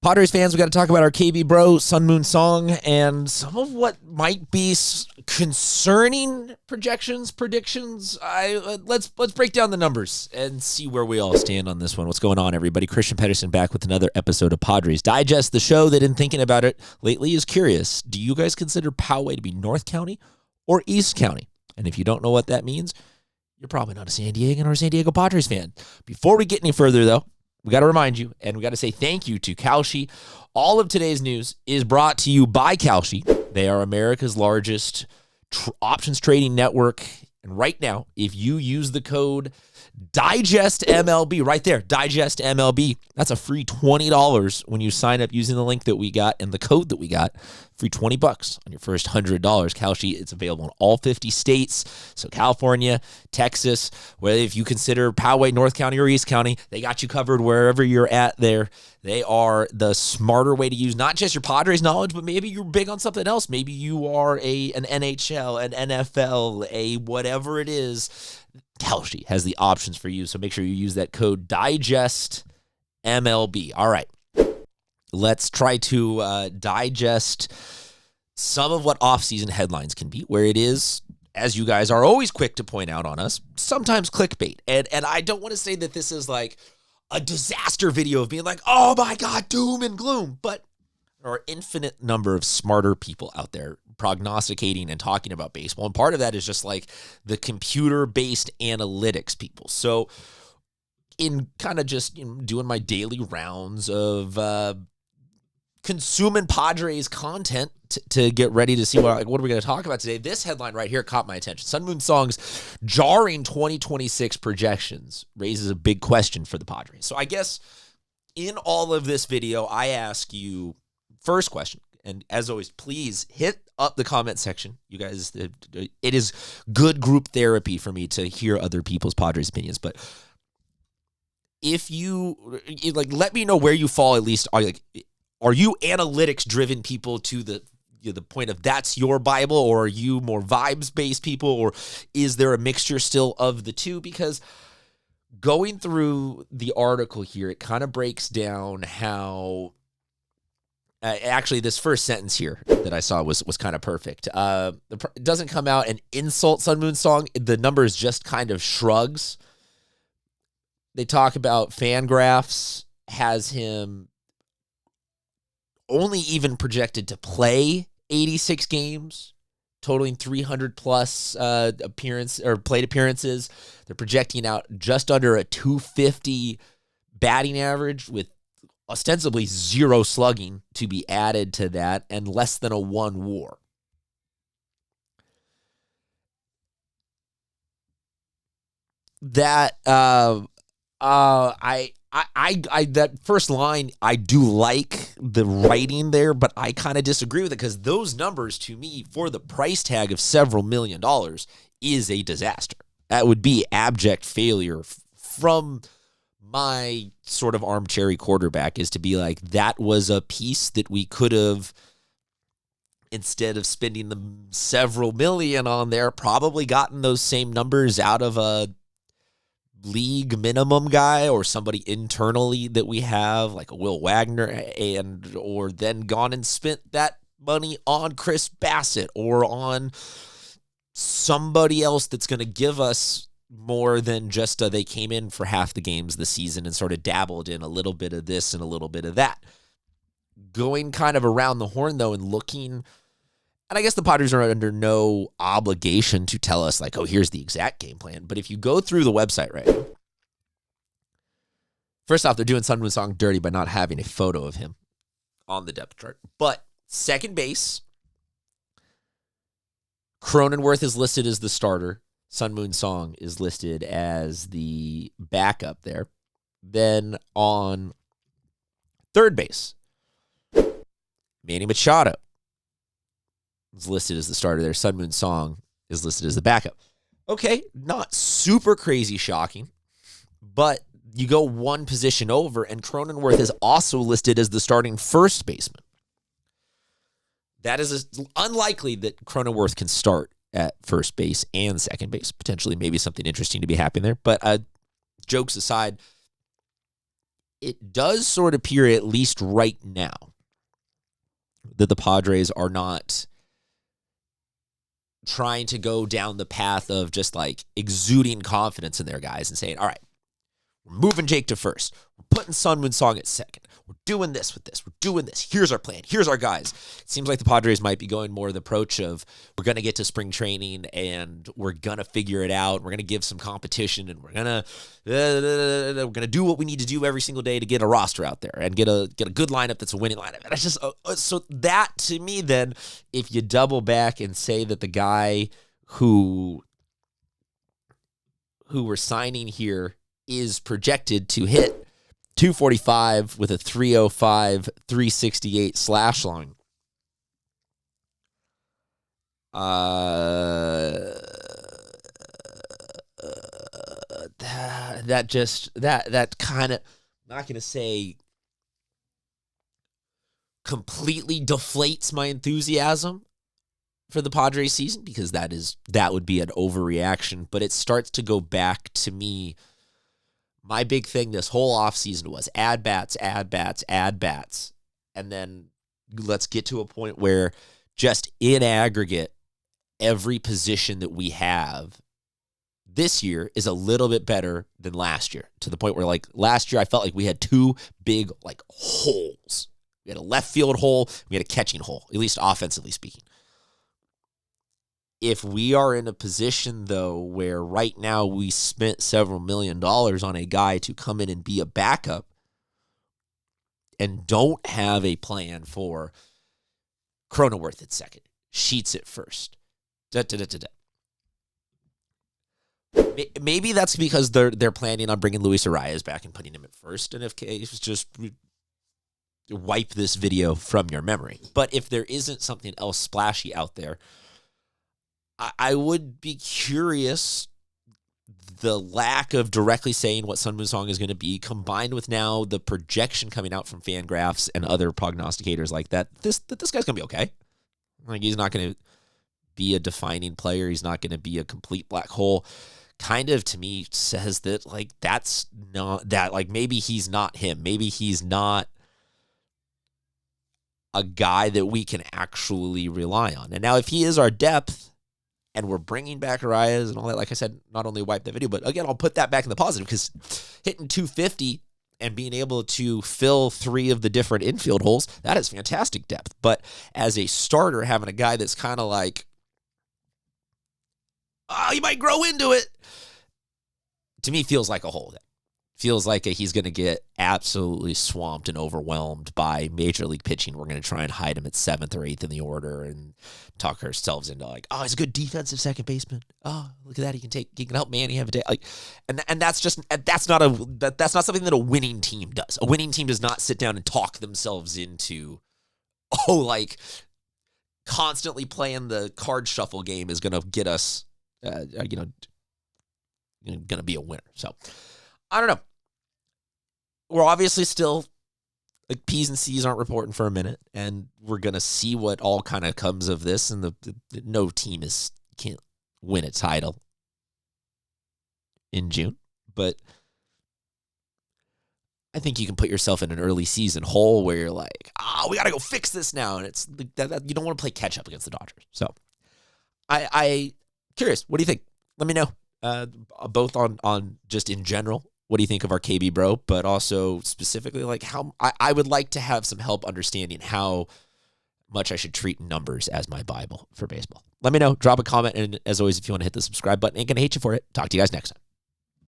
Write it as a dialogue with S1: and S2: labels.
S1: Padres fans, we got to talk about our KB bro, Sun Moon Song, and some of what might be concerning predictions. Let's break down the numbers and see where we all stand on this one. What's going on, everybody? Christian Pedersen back with another episode of Padres Digest, the show that, in thinking about it lately, is curious. Do you guys consider Poway to be North County or East County? And if you don't know what that means, you're probably not a San Diegan or San Diego Padres fan. Before we get any further, though, we got to remind you, and we got to say thank you to Kalshi. All of today's news is brought to you by Kalshi. They are America's largest options trading network. And right now, if you use the code DIGESTMLB, right there, DIGESTMLB, that's a free $20 when you sign up using the link that we got and the code that we got. Free $20 on your first $100. Kalshi, it's available in all 50 states. So California, Texas, whether if you consider Poway, North County, or East County, they got you covered wherever you're at there. They are the smarter way to use not just your Padres knowledge, but maybe you're big on something else. Maybe you are an NHL, an NFL, a whatever it is. Kalshi has the options for you, so make sure you use that code DIGESTMLB. All right, let's try to digest some of what off-season headlines can be, where it is, as you guys are always quick to point out on us, sometimes clickbait. And I don't want to say that this is like a disaster video of being like, oh my God, doom and gloom, but there are infinite number of smarter people out there prognosticating and talking about baseball. And part of that is just like the computer-based analytics people. So in kind of just doing my daily rounds of consuming Padres content to get ready to see what are we going to talk about today, this headline right here caught my attention. Sun Moon Song's jarring 2026 projections raises a big question for the Padres. So I guess in all of this video, I ask you, first question, and as always, please hit up the comment section. You guys, it is good group therapy for me to hear other people's Padres opinions. But if you let me know where you fall. At least, are you analytics driven people to the point of that's your Bible, or are you more vibes based people, or is there a mixture still of the two? Because going through the article here, it kind of breaks down how. Actually, this first sentence here that I saw was kind of perfect. It doesn't come out and insult Sun Moon Song. The numbers just kind of shrugs. They talk about FanGraphs has him only even projected to play 86 games, totaling 300 plus plate appearances. They're projecting out just under a 250 batting average with ostensibly zero slugging to be added to that, and less than a 1 WAR. That that first line, I do like the writing there, but I kind of disagree with it because those numbers, to me, for the price tag of several $1 million, is a disaster. That would be abject failure from my sort of armchair quarterback, is to be like, that was a piece that we could have, instead of spending the several million on there, probably gotten those same numbers out of a league minimum guy or somebody internally that we have, like a Will Wagner, or then gone and spent that money on Chris Bassett or on somebody else that's going to give us more than just they came in for half the games this season and sort of dabbled in a little bit of this and a little bit of that. Going kind of around the horn, though, and looking, and I guess the Padres are under no obligation to tell us, like, oh, here's the exact game plan. But if you go through the website right now, first off, they're doing Sun Moon Song dirty by not having a photo of him on the depth chart. But second base, Cronenworth is listed as the starter. Sun Moon Song is listed as the backup there. Then on third base, Manny Machado is listed as the starter there. Sun Moon Song is listed as the backup. Okay, not super crazy shocking, but you go one position over, and Cronenworth is also listed as the starting first baseman. That is unlikely that Cronenworth can start at first base and second base. Potentially maybe something interesting to be happening there. But jokes aside, it does sort of appear, at least right now, that the Padres are not trying to go down the path of just like exuding confidence in their guys and saying, all right, we're moving Jake to first. We're putting Sunwin Song at second. We're doing this with this. We're doing this. Here's our plan. Here's our guys. It seems like the Padres might be going more the approach of we're going to get to spring training and we're going to figure it out. We're going to give some competition and we're going to do what we need to do every single day to get a roster out there and get a good lineup that's a winning lineup. And it's just so that to me then, if you double back and say that the guy who we're signing here is projected to hit 245 with a 305, 368 slash line. That kind of, I'm not going to say completely deflates my enthusiasm for the Padres season, because that would be an overreaction, but it starts to go back to me. My big thing this whole offseason was add bats. And then let's get to a point where just in aggregate, every position that we have this year is a little bit better than last year, to the point where like last year I felt like we had two big like holes. We had a left field hole, we had a catching hole, at least offensively speaking. If we are in a position, though, where right now we spent several $1 million on a guy to come in and be a backup and don't have a plan for Cronenworth at second, Sheets at first, maybe that's because they're planning on bringing Luis Arraez back and putting him at first, and if case, just wipe this video from your memory. But if there isn't something else splashy out there, I would be curious, the lack of directly saying what Sunwin Song is going to be, combined with now the projection coming out from FanGraphs and other prognosticators like that, this guy's going to be okay. Like, he's not going to be a defining player. He's not going to be a complete black hole. Kind of, to me, says that, like, that's not that, like, maybe he's not him. Maybe he's not a guy that we can actually rely on. And now if he is our depth, and we're bringing back Arraez and all that, like I said, not only wipe that video, but again, I'll put that back in the positive, because hitting 250 and being able to fill three of the different infield holes, that is fantastic depth. But as a starter, having a guy that's kind of like, you might grow into it, to me feels like a hole. Feels like he's going to get absolutely swamped and overwhelmed by major league pitching. We're going to try and hide him at 7th or 8th in the order and talk ourselves into like, oh, he's a good defensive second baseman. Oh, look at that. He can help Manny have a day. Like, and that's not something that a winning team does. A winning team does not sit down and talk themselves into, like constantly playing the card shuffle game is going to get us, going to be a winner. So I don't know. We're obviously still, like, P's and C's aren't reporting for a minute, and we're going to see what all kind of comes of this, and no team can't win a title in June, but I think you can put yourself in an early season hole where you're like, we got to go fix this now, and it's that you don't want to play catch up against the Dodgers. So I curious, what do you think? Let me know, both on just in general. What do you think of our KB bro? But also specifically, like, how I would like to have some help understanding how much I should treat numbers as my Bible for baseball. Let me know. Drop a comment. And as always, if you want to hit the subscribe button, ain't going to hate you for it. Talk to you guys next time.